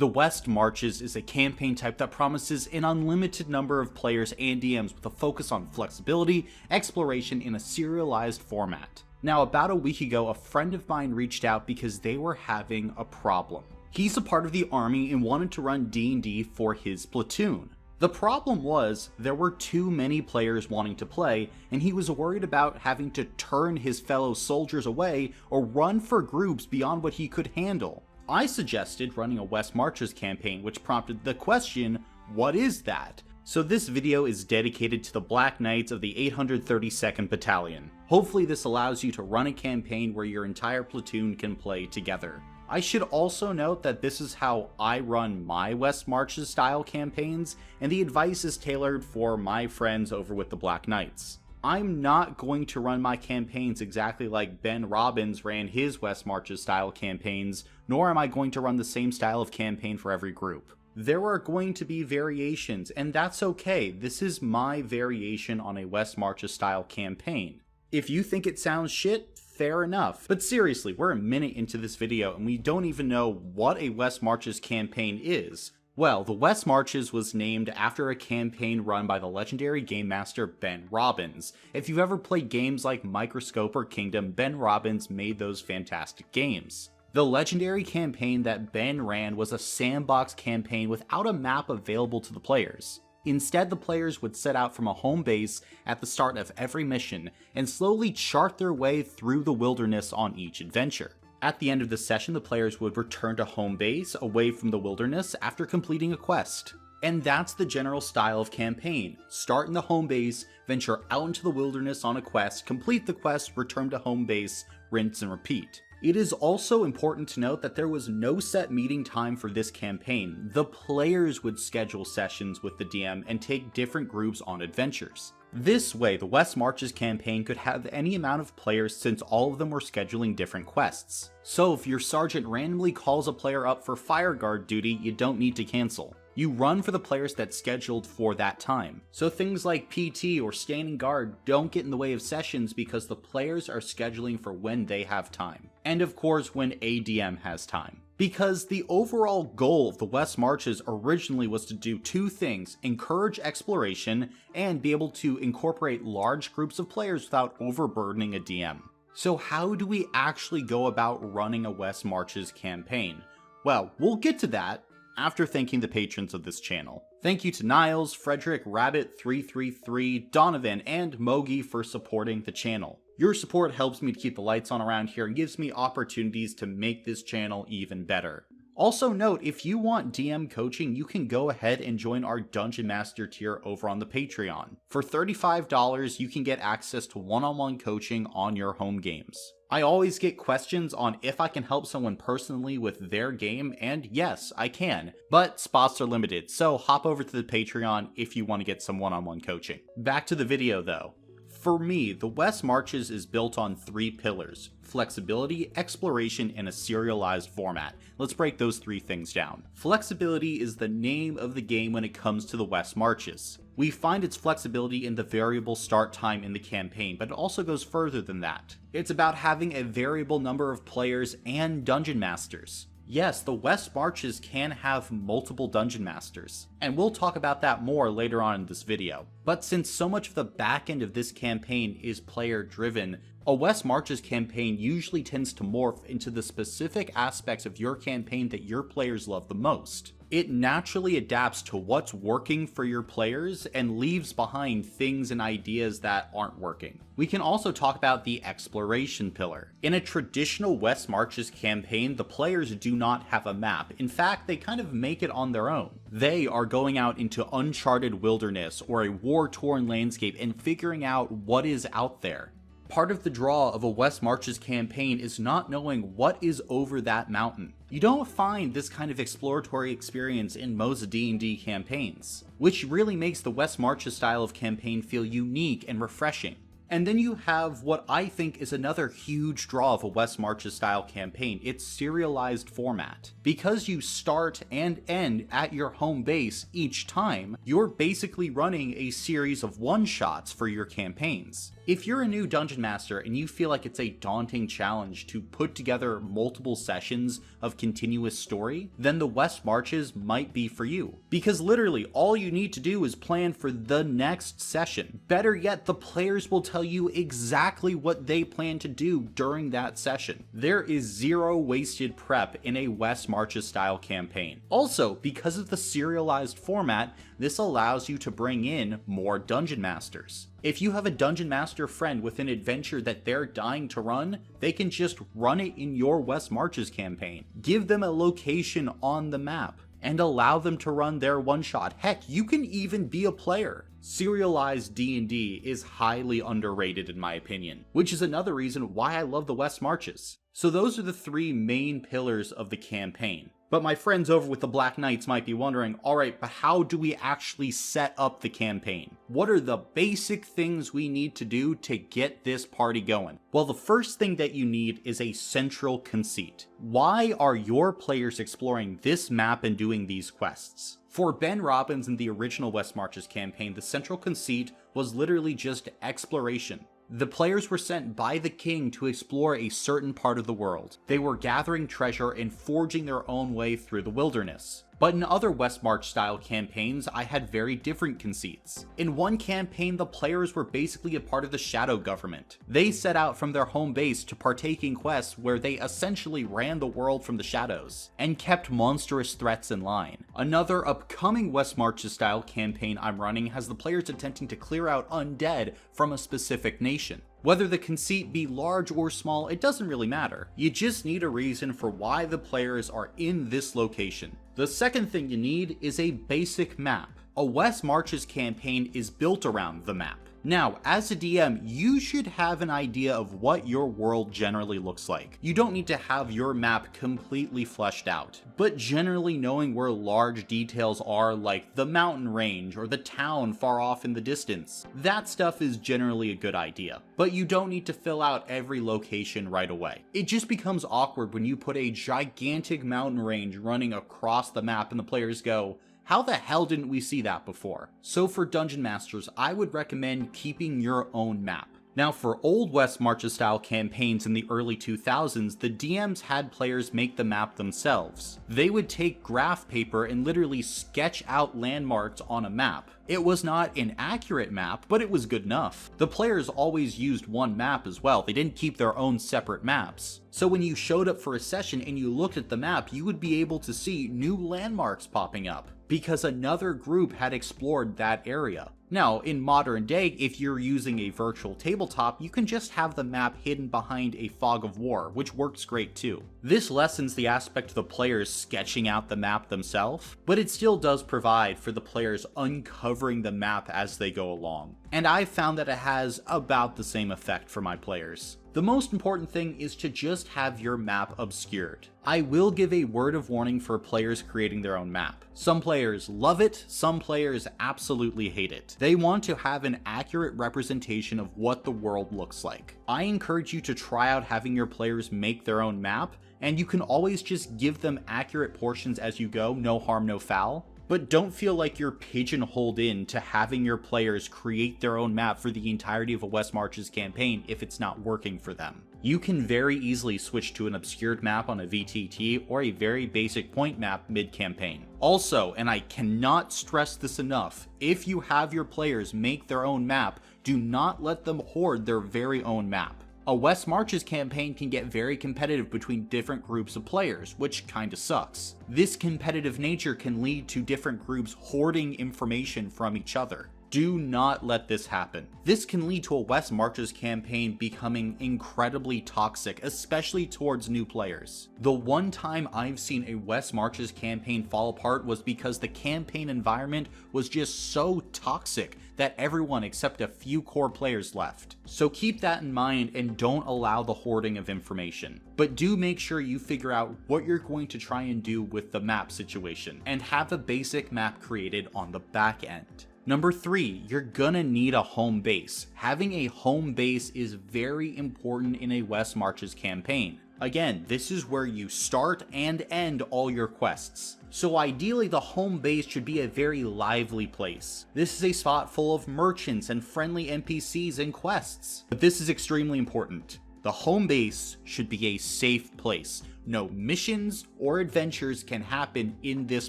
The West Marches is a campaign type that promises an unlimited number of players and DMs with a focus on flexibility, exploration, in a serialized format. Now, about a week ago, a friend of mine reached out because they were having a problem. He's a part of the army and wanted to run D&D for his platoon. The problem was, there were too many players wanting to play, and he was worried about having to turn his fellow soldiers away or run for groups beyond what he could handle. I suggested running a West Marches campaign, which prompted the question, what is that? So this video is dedicated to the Black Knights of the 832nd Battalion. Hopefully this allows you to run a campaign where your entire platoon can play together. I should also note that this is how I run my West Marches style campaigns, and the advice is tailored for my friends over with the Black Knights. I'm not going to run my campaigns exactly like Ben Robbins ran his West Marches style campaigns, nor am I going to run the same style of campaign for every group. There are going to be variations, and that's okay. This is my variation on a West Marches style campaign. If you think it sounds shit, fair enough. But seriously, we're a minute into this video and we don't even know what a West Marches campaign is. Well, the West Marches was named after a campaign run by the legendary game master Ben Robbins. If you've ever played games like Microscope or Kingdom, Ben Robbins made those fantastic games. The legendary campaign that Ben ran was a sandbox campaign without a map available to the players. Instead, the players would set out from a home base at the start of every mission and slowly chart their way through the wilderness on each adventure. At the end of the session, the players would return to home base away from the wilderness after completing a quest. And that's the general style of campaign. Start in the home base, venture out into the wilderness on a quest, complete the quest, return to home base, rinse and repeat. It is also important to note that there was no set meeting time for this campaign. The players would schedule sessions with the DM and take different groups on adventures. This way, the West Marches campaign could have any amount of players since all of them were scheduling different quests. So if your sergeant randomly calls a player up for fire guard duty, you don't need to cancel. You run for the players that's scheduled for that time. So things like PT or standing guard don't get in the way of sessions because the players are scheduling for when they have time. And of course when ADM has time. Because the overall goal of the West Marches originally was to do two things: encourage exploration and be able to incorporate large groups of players without overburdening a DM. So how do we actually go about running a West Marches campaign? Well, we'll get to that after thanking the patrons of this channel. Thank you to Niles, Frederick, Rabbit333, Donovan, and Mogi for supporting the channel. Your support helps me to keep the lights on around here and gives me opportunities to make this channel even better. Also note, if you want DM coaching, you can go ahead and join our Dungeon Master tier over on the Patreon. For $35, you can get access to one-on-one coaching on your home games. I always get questions on if I can help someone personally with their game, and yes, I can, but spots are limited, so hop over to the Patreon if you want to get some one-on-one coaching. Back to the video though. For me, the West Marches is built on three pillars: flexibility, exploration, and a serialized format. Let's break those three things down. Flexibility is the name of the game when it comes to the West Marches. We find its flexibility in the variable start time in the campaign, but it also goes further than that. It's about having a variable number of players and dungeon masters. Yes, the West Marches can have multiple dungeon masters, and we'll talk about that more later on in this video. But since so much of the back end of this campaign is player driven, a West Marches campaign usually tends to morph into the specific aspects of your campaign that your players love the most. It naturally adapts to what's working for your players and leaves behind things and ideas that aren't working. We can also talk about the exploration pillar. In a traditional West Marches campaign, the players do not have a map. In fact, they kind of make it on their own. They are going out into uncharted wilderness or a war-torn landscape and figuring out what is out there. Part of the draw of a West Marches campaign is not knowing what is over that mountain. You don't find this kind of exploratory experience in most D&D campaigns, which really makes the West Marches style of campaign feel unique and refreshing. And then you have what I think is another huge draw of a West Marches style campaign: its serialized format. Because you start and end at your home base each time, you're basically running a series of one-shots for your campaigns. If you're a new Dungeon Master and you feel like it's a daunting challenge to put together multiple sessions of continuous story, then the West Marches might be for you. Because literally all you need to do is plan for the next session. Better yet, the players will tell you exactly what they plan to do during that session. There is zero wasted prep in a West Marches style campaign. Also, because of the serialized format, this allows you to bring in more Dungeon Masters. If you have a Dungeon Master friend with an adventure that they're dying to run, they can just run it in your West Marches campaign. Give them a location on the map and allow them to run their one-shot. Heck, you can even be a player. Serialized D&D is highly underrated in my opinion, which is another reason why I love the West Marches. So those are the three main pillars of the campaign. But my friends over with the Black Knights might be wondering, alright, but how do we actually set up the campaign? What are the basic things we need to do to get this party going? Well, the first thing that you need is a central conceit. Why are your players exploring this map and doing these quests? For Ben Robbins in the original West Marches campaign, the central conceit was literally just exploration. The players were sent by the king to explore a certain part of the world. They were gathering treasure and forging their own way through the wilderness. But in other West March style campaigns, I had very different conceits. In one campaign, the players were basically a part of the shadow government. They set out from their home base to partake in quests where they essentially ran the world from the shadows and kept monstrous threats in line. Another upcoming West Marches style campaign I'm running has the players attempting to clear out undead from a specific nation. Whether the conceit be large or small, it doesn't really matter. You just need a reason for why the players are in this location. The second thing you need is a basic map. A West Marches campaign is built around the map. Now, as a DM, you should have an idea of what your world generally looks like. You don't need to have your map completely fleshed out, but generally knowing where large details are, like the mountain range or the town far off in the distance, that stuff is generally a good idea. But you don't need to fill out every location right away. It just becomes awkward when you put a gigantic mountain range running across the map and the players go, how the hell didn't we see that before? So for Dungeon Masters, I would recommend keeping your own map. Now for old West Marches style campaigns in the early 2000s, the DMs had players make the map themselves. They would take graph paper and literally sketch out landmarks on a map. It was not an accurate map, but it was good enough. The players always used one map as well. They didn't keep their own separate maps. So when you showed up for a session and you looked at the map, you would be able to see new landmarks popping up because another group had explored that area. Now, in modern day, if you're using a virtual tabletop, you can just have the map hidden behind a fog of war, which works great too. This lessens the aspect of the players sketching out the map themselves, but it still does provide for the players uncovering the map as they go along. And I've found that it has about the same effect for my players. The most important thing is to just have your map obscured. I will give a word of warning for players creating their own map. Some players love it, some players absolutely hate it. They want to have an accurate representation of what the world looks like. I encourage you to try out having your players make their own map, and you can always just give them accurate portions as you go, no harm, no foul. But don't feel like you're pigeonholed in to having your players create their own map for the entirety of a West Marches campaign if it's not working for them. You can very easily switch to an obscured map on a VTT or a very basic point map mid-campaign. Also, and I cannot stress this enough, if you have your players make their own map, do not let them hoard their very own map. A West Marches campaign can get very competitive between different groups of players, which kinda sucks. This competitive nature can lead to different groups hoarding information from each other. Do not let this happen. This can lead to a West Marches campaign becoming incredibly toxic, especially towards new players. The one time I've seen a West Marches campaign fall apart was because the campaign environment was just so toxic that everyone except a few core players left. So keep that in mind and don't allow the hoarding of information. But do make sure you figure out what you're going to try and do with the map situation and have a basic map created on the back end. Number 3, you're gonna need a home base. Having a home base is very important in a West Marches campaign. Again, this is where you start and end all your quests. So ideally the home base should be a very lively place. This is a spot full of merchants and friendly NPCs and quests. But this is extremely important. The home base should be a safe place. No missions or adventures can happen in this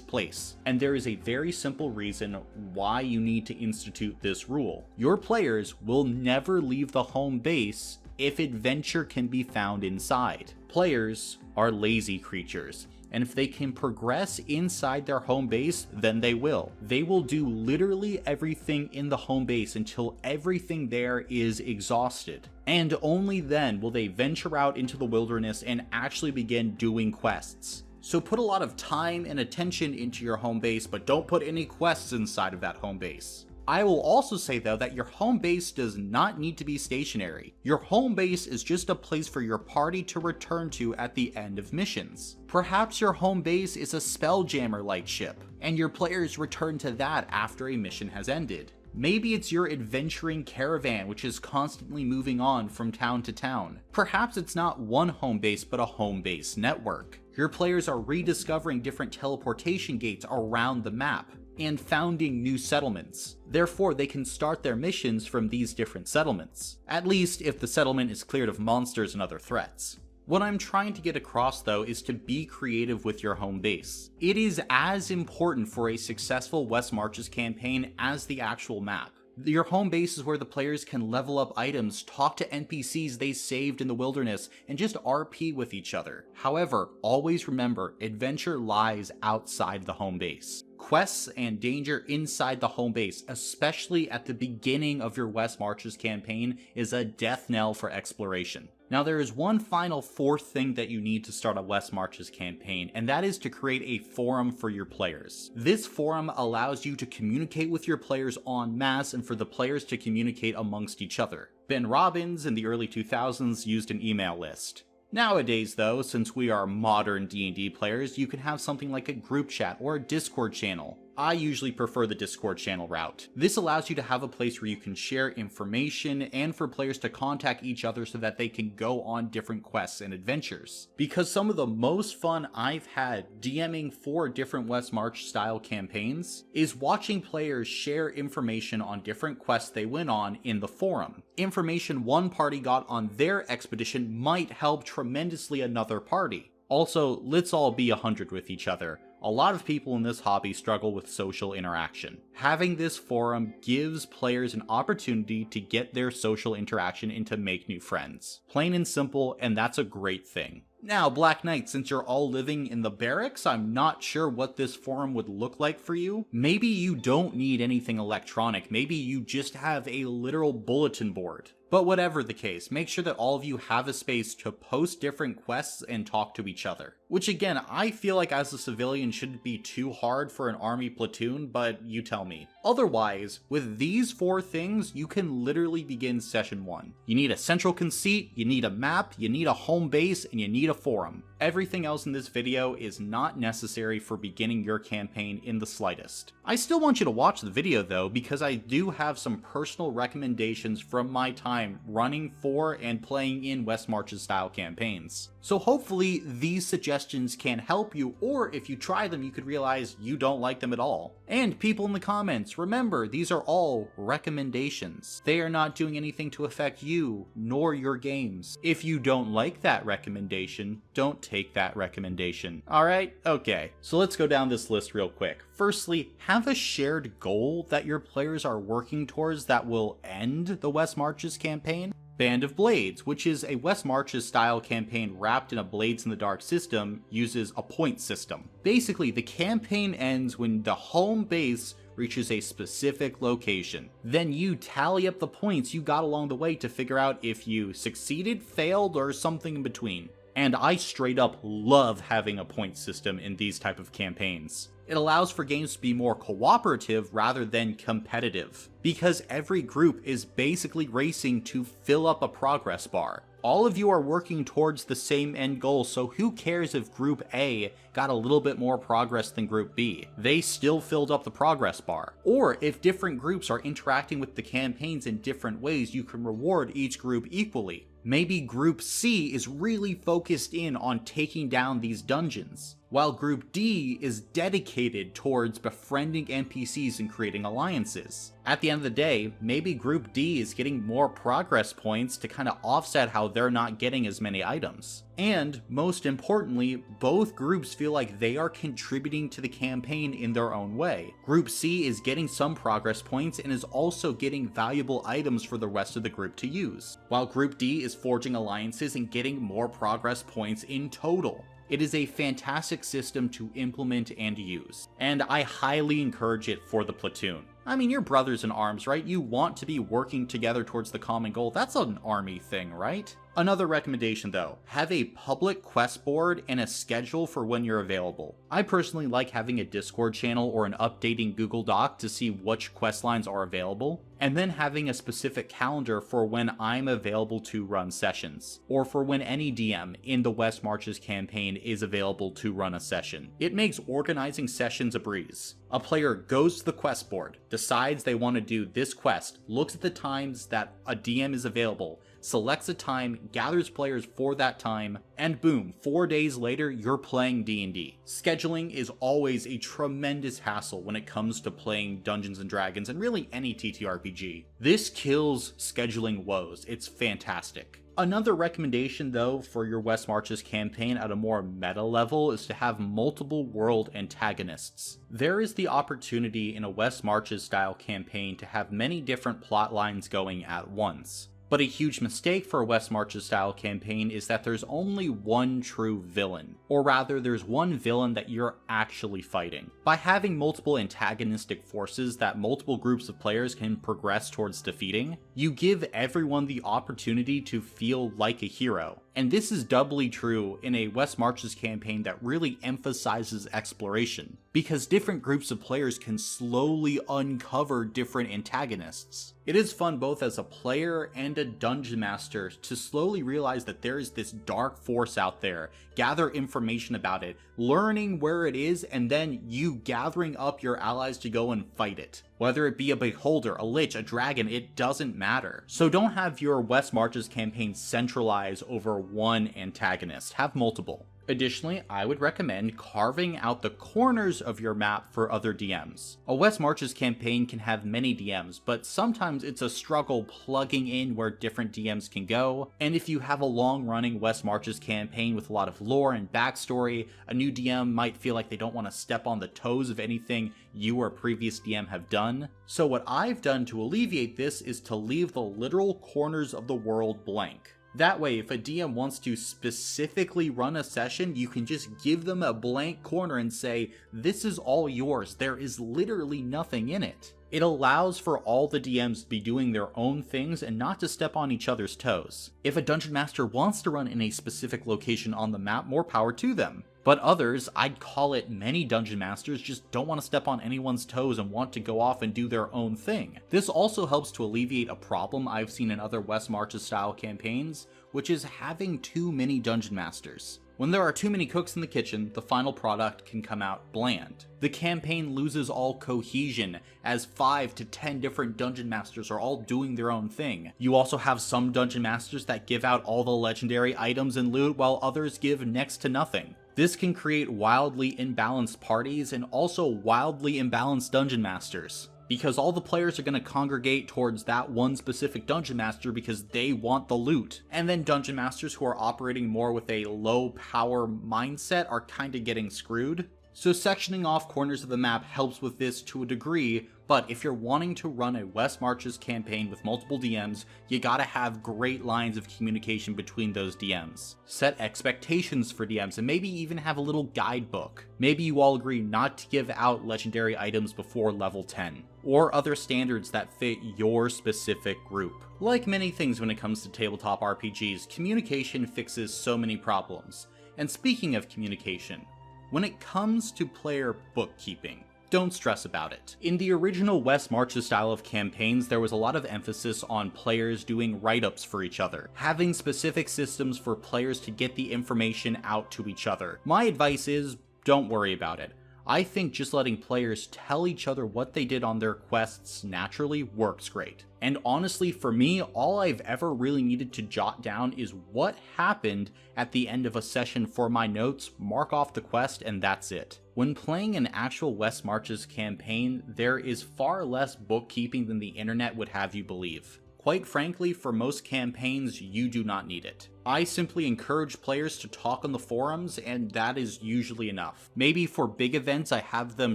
place. And there is a very simple reason why you need to institute this rule. Your players will never leave the home base if adventure can be found inside. Players are lazy creatures, and if they can progress inside their home base, then they will. They will do literally everything in the home base until everything there is exhausted. And only then will they venture out into the wilderness and actually begin doing quests. So put a lot of time and attention into your home base, but don't put any quests inside of that home base. I will also say though that your home base does not need to be stationary. Your home base is just a place for your party to return to at the end of missions. Perhaps your home base is a Spelljammer-like ship, and your players return to that after a mission has ended. Maybe it's your adventuring caravan which is constantly moving on from town to town. Perhaps it's not one home base but a home base network. Your players are rediscovering different teleportation gates around the map and founding new settlements. Therefore, they can start their missions from these different settlements, at least if the settlement is cleared of monsters and other threats. What I'm trying to get across though is to be creative with your home base. It is as important for a successful West Marches campaign as the actual map. Your home base is where the players can level up items, talk to NPCs they saved in the wilderness, and just RP with each other. However, always remember, adventure lies outside the home base. Quests and danger inside the home base, especially at the beginning of your West Marches campaign, is a death knell for exploration. Now there is one final fourth thing that you need to start a West Marches campaign, and that is to create a forum for your players. This forum allows you to communicate with your players en masse and for the players to communicate amongst each other. Ben Robbins in the early 2000s used an email list. Nowadays though, since we are modern D&D players, you can have something like a group chat or a Discord channel. I usually prefer the Discord channel route. This allows you to have a place where you can share information and for players to contact each other so that they can go on different quests and adventures. Because some of the most fun I've had DMing for different West March style campaigns is watching players share information on different quests they went on in the forum. Information one party got on their expedition might help tremendously another party. Also, let's all be 100 with each other. A lot of people in this hobby struggle with social interaction. Having this forum gives players an opportunity to get their social interaction and to make new friends. Plain and simple, and that's a great thing. Now, Black Knight, since you're all living in the barracks, I'm not sure what this forum would look like for you. Maybe you don't need anything electronic. Maybe you just have a literal bulletin board. But whatever the case, make sure that all of you have a space to post different quests and talk to each other. Which again, I feel like as a civilian shouldn't be too hard for an army platoon, but you tell me. Otherwise, with these 4 things, you can literally begin session 1. You need a central conceit, you need a map, you need a home base, and you need a forum. Everything else in this video is not necessary for beginning your campaign in the slightest. I still want you to watch the video though, because I do have some personal recommendations from my time running for and playing in West Marches style campaigns. So hopefully these suggestions can help you, or if you try them you could realize you don't like them at all. And people in the comments, remember these are all recommendations. They are not doing anything to affect you nor your games. If you don't like that recommendation, don't take that recommendation. Alright? Okay. So let's go down this list real quick. Firstly, have a shared goal that your players are working towards that will end the West Marches campaign. Band of Blades, which is a West Marches style campaign wrapped in a Blades in the Dark system, uses a point system. Basically, the campaign ends when the home base reaches a specific location. Then you tally up the points you got along the way to figure out if you succeeded, failed, or something in between. And I straight up love having a point system in these type of campaigns. It allows for games to be more cooperative rather than competitive, because every group is basically racing to fill up a progress bar. All of you are working towards the same end goal, so who cares if Group A got a little bit more progress than Group B? They still filled up the progress bar. Or if different groups are interacting with the campaigns in different ways, you can reward each group equally. Maybe Group C is really focused in on taking down these dungeons. while Group D is dedicated towards befriending NPCs and creating alliances. At the end of the day, maybe Group D is getting more progress points to kind of offset how they're not getting as many items. And, most importantly, both groups feel like they are contributing to the campaign in their own way. Group C is getting some progress points and is also getting valuable items for the rest of the group to use, while Group D is forging alliances and getting more progress points in total. It is a fantastic system to implement and use, and I highly encourage it for the platoon. I mean, you're brothers in arms, right? You want to be working together towards the common goal. That's an army thing, right? Another recommendation though, have a public quest board and a schedule for when you're available. I personally like having a Discord channel or an updating Google Doc to see which quest lines are available, and then having a specific calendar for when I'm available to run sessions, or for when any DM in the West Marches campaign is available to run a session. It makes organizing sessions a breeze. A player goes to the quest board, decides they want to do this quest, looks at the times that a DM is available, selects a time, gathers players for that time, and boom, 4 days later, you're playing D&D. Scheduling is always a tremendous hassle when it comes to playing Dungeons & Dragons and really any TTRPG. This kills scheduling woes. It's fantastic. Another recommendation though for your West Marches campaign at a more meta level is to have multiple world antagonists. There is the opportunity in a West Marches style campaign to have many different plot lines going at once. But a huge mistake for a West Marches style campaign is that there's only one true villain, or rather there's one villain that you're actually fighting. By having multiple antagonistic forces that multiple groups of players can progress towards defeating, you give everyone the opportunity to feel like a hero. And this is doubly true in a West Marches campaign that really emphasizes exploration, because different groups of players can slowly uncover different antagonists. It is fun both as a player and a dungeon master to slowly realize that there is this dark force out there, gather information about it, learning where it is, and then you gathering up your allies to go and fight it. Whether it be a beholder, a lich, a dragon, it doesn't matter. So don't have your West Marches campaign centralize over one antagonist, have multiple. Additionally, I would recommend carving out the corners of your map for other DMs. A West Marches campaign can have many DMs, but sometimes it's a struggle plugging in where different DMs can go, and if you have a long-running West Marches campaign with a lot of lore and backstory, a new DM might feel like they don't want to step on the toes of anything you or previous DM have done. So what I've done to alleviate this is to leave the literal corners of the world blank. That way, if a DM wants to specifically run a session, you can just give them a blank corner and say, this is all yours, there is literally nothing in it. It allows for all the DMs to be doing their own things and not to step on each other's toes. If a Dungeon Master wants to run in a specific location on the map, more power to them. But others, I'd call it many Dungeon Masters, just don't want to step on anyone's toes and want to go off and do their own thing. This also helps to alleviate a problem I've seen in other West Marches style campaigns, which is having too many Dungeon Masters. When there are too many cooks in the kitchen, the final product can come out bland. The campaign loses all cohesion, as 5 to 10 different Dungeon Masters are all doing their own thing. You also have some Dungeon Masters that give out all the legendary items and loot, while others give next to nothing. This can create wildly imbalanced parties and also wildly imbalanced Dungeon Masters, because all the players are going to congregate towards that one specific Dungeon Master because they want the loot. And then Dungeon Masters who are operating more with a low power mindset are kind of getting screwed. So sectioning off corners of the map helps with this to a degree, but if you're wanting to run a West Marches campaign with multiple DMs, you gotta have great lines of communication between those DMs. Set expectations for DMs and maybe even have a little guidebook. Maybe you all agree not to give out legendary items before level 10, or other standards that fit your specific group. Like many things when it comes to tabletop RPGs, communication fixes so many problems. And speaking of communication, when it comes to player bookkeeping, don't stress about it. In the original West Marches style of campaigns, there was a lot of emphasis on players doing write-ups for each other, having specific systems for players to get the information out to each other. My advice is, don't worry about it. I think just letting players tell each other what they did on their quests naturally works great. And honestly, for me, all I've ever really needed to jot down is what happened at the end of a session for my notes, mark off the quest, and that's it. When playing an actual West Marches campaign, there is far less bookkeeping than the internet would have you believe. Quite frankly, for most campaigns, you do not need it. I simply encourage players to talk on the forums, and that is usually enough. Maybe for big events, I have them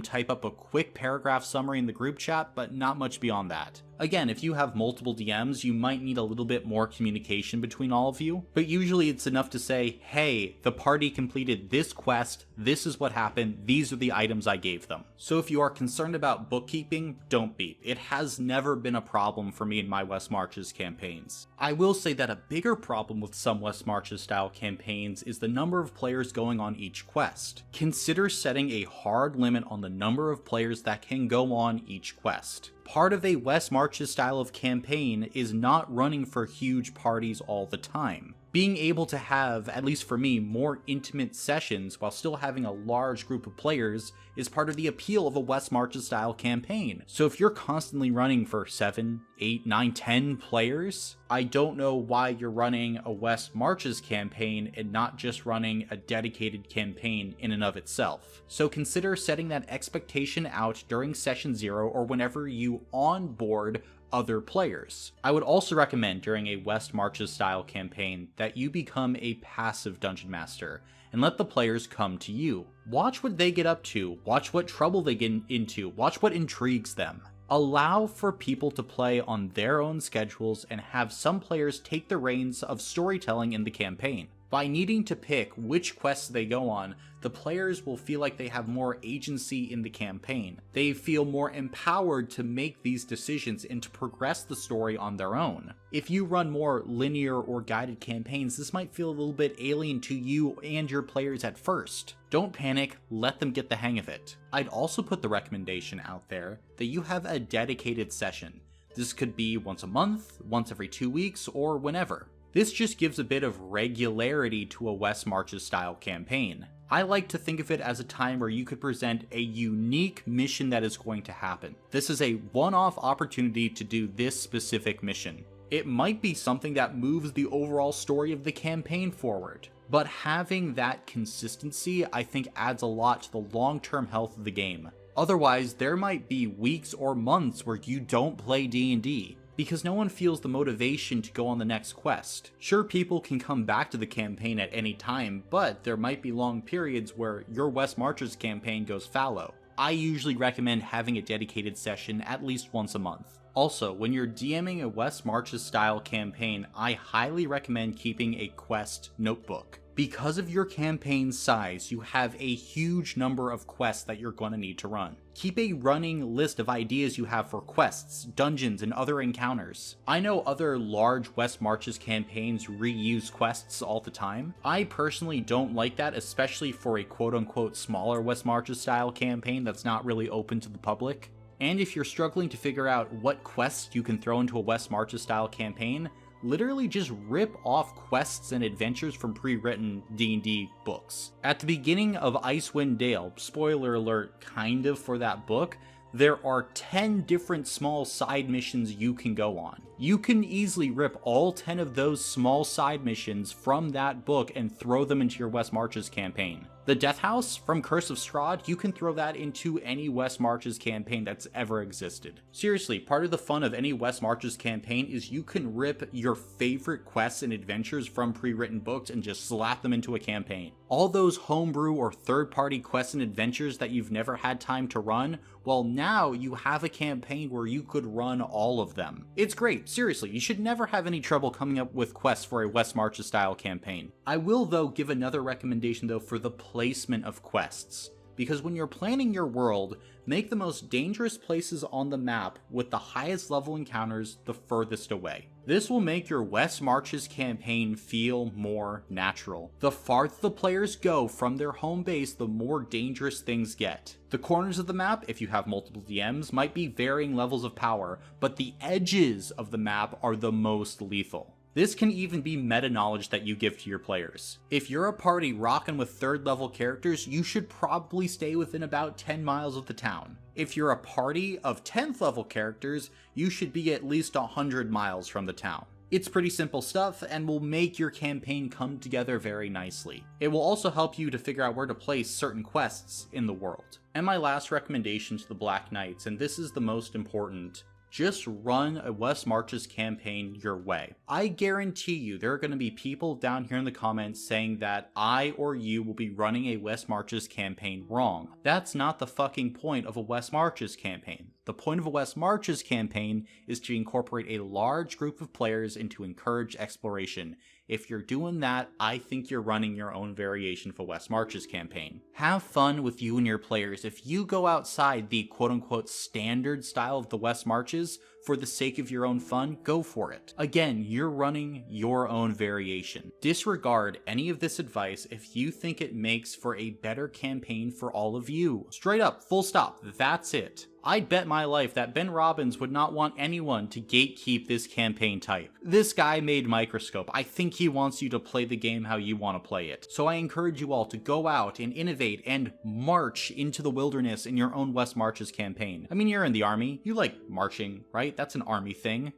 type up a quick paragraph summary in the group chat, but not much beyond that. Again, if you have multiple DMs, you might need a little bit more communication between all of you, but usually it's enough to say, hey, the party completed this quest, this is what happened, these are the items I gave them. So if you are concerned about bookkeeping, don't be. It has never been a problem for me in my West Marches campaigns. I will say that a bigger problem with some West Marches style campaigns is the number of players going on each quest. Consider setting a hard limit on the number of players that can go on each quest. Part of a West Marches style of campaign is not running for huge parties all the time. Being able to have, at least for me, more intimate sessions while still having a large group of players is part of the appeal of a West Marches style campaign. So if you're constantly running for 7, 8, 9, 10 players, I don't know why you're running a West Marches campaign and not just running a dedicated campaign in and of itself. So consider setting that expectation out during session 0 or whenever you onboard other players. I would also recommend during a West Marches style campaign that you become a passive dungeon master and let the players come to you. Watch what they get up to, watch what trouble they get into, watch what intrigues them. Allow for people to play on their own schedules and have some players take the reins of storytelling in the campaign. By needing to pick which quests they go on, the players will feel like they have more agency in the campaign. They feel more empowered to make these decisions and to progress the story on their own. If you run more linear or guided campaigns, this might feel a little bit alien to you and your players at first. Don't panic, let them get the hang of it. I'd also put the recommendation out there that you have a dedicated session. This could be once a month, once every 2 weeks, or whenever. This just gives a bit of regularity to a West Marches style campaign. I like to think of it as a time where you could present a unique mission that is going to happen. This is a one-off opportunity to do this specific mission. It might be something that moves the overall story of the campaign forward, but having that consistency I think adds a lot to the long-term health of the game. Otherwise, there might be weeks or months where you don't play D&D. Because no one feels the motivation to go on the next quest. Sure, people can come back to the campaign at any time, but there might be long periods where your West Marches campaign goes fallow. I usually recommend having a dedicated session at least once a month. Also, when you're DMing a West Marches style campaign, I highly recommend keeping a quest notebook. Because of your campaign size, you have a huge number of quests that you're going to need to run. Keep a running list of ideas you have for quests, dungeons, and other encounters. I know other large West Marches campaigns reuse quests all the time. I personally don't like that, especially for a quote-unquote smaller West Marches style campaign that's not really open to the public. And if you're struggling to figure out what quests you can throw into a West Marches style campaign, literally just rip off quests and adventures from pre-written D&D books. At the beginning of Icewind Dale, spoiler alert kind of for that book, there are 10 different small side missions you can go on. You can easily rip all 10 of those small side missions from that book and throw them into your West Marches campaign. The Death House from Curse of Strahd, you can throw that into any West Marches campaign that's ever existed. Seriously, part of the fun of any West Marches campaign is you can rip your favorite quests and adventures from pre-written books and just slap them into a campaign. All those homebrew or third-party quests and adventures that you've never had time to run, well, now you have a campaign where you could run all of them. It's great, seriously, you should never have any trouble coming up with quests for a West Marches style campaign. I will though give another recommendation though for the placement of quests. Because when you're planning your world, make the most dangerous places on the map with the highest level encounters the furthest away. This will make your West Marches campaign feel more natural. The farther the players go from their home base, the more dangerous things get. The corners of the map, if you have multiple DMs, might be varying levels of power, but the edges of the map are the most lethal. This can even be meta knowledge that you give to your players. If you're a party rocking with 3rd level characters, you should probably stay within about 10 miles of the town. If you're a party of 10th level characters, you should be at least 100 miles from the town. It's pretty simple stuff and will make your campaign come together very nicely. It will also help you to figure out where to place certain quests in the world. And my last recommendation to the Black Knights, and this is the most important, just run a West Marches campaign your way. I guarantee you there are going to be people down here in the comments saying that I or you will be running a West Marches campaign wrong. That's not the fucking point of a West Marches campaign. The point of a West Marches campaign is to incorporate a large group of players and to encourage exploration. If you're doing that, I think you're running your own variation of a West Marches campaign. Have fun with you and your players. If you go outside the quote-unquote standard style of the West Marches for the sake of your own fun, go for it. Again, you're running your own variation. Disregard any of this advice if you think it makes for a better campaign for all of you. Straight up, full stop, that's it. I'd bet my life that Ben Robbins would not want anyone to gatekeep this campaign type. This guy made Microscope. I think he wants you to play the game how you want to play it. So I encourage you all to go out and innovate and march into the wilderness in your own West Marches campaign. I mean, you're in the army. You like marching, right? That's an army thing.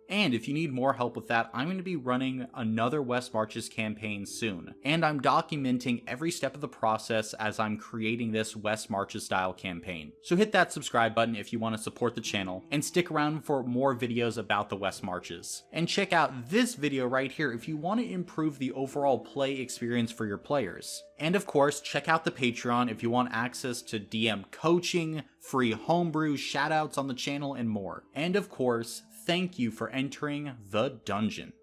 And if you need more help with that, I'm going to be running another West Marches campaign soon. And I'm documenting every step of the process as I'm creating this West Marches style campaign. So hit that subscribe button if you want to support the channel, and stick around for more videos about the West Marches. And check out this video right here if you want to improve the overall play experience for your players. And of course, check out the Patreon if you want access to DM coaching, free homebrew, shoutouts on the channel, and more. And of course, thank you for entering the dungeon.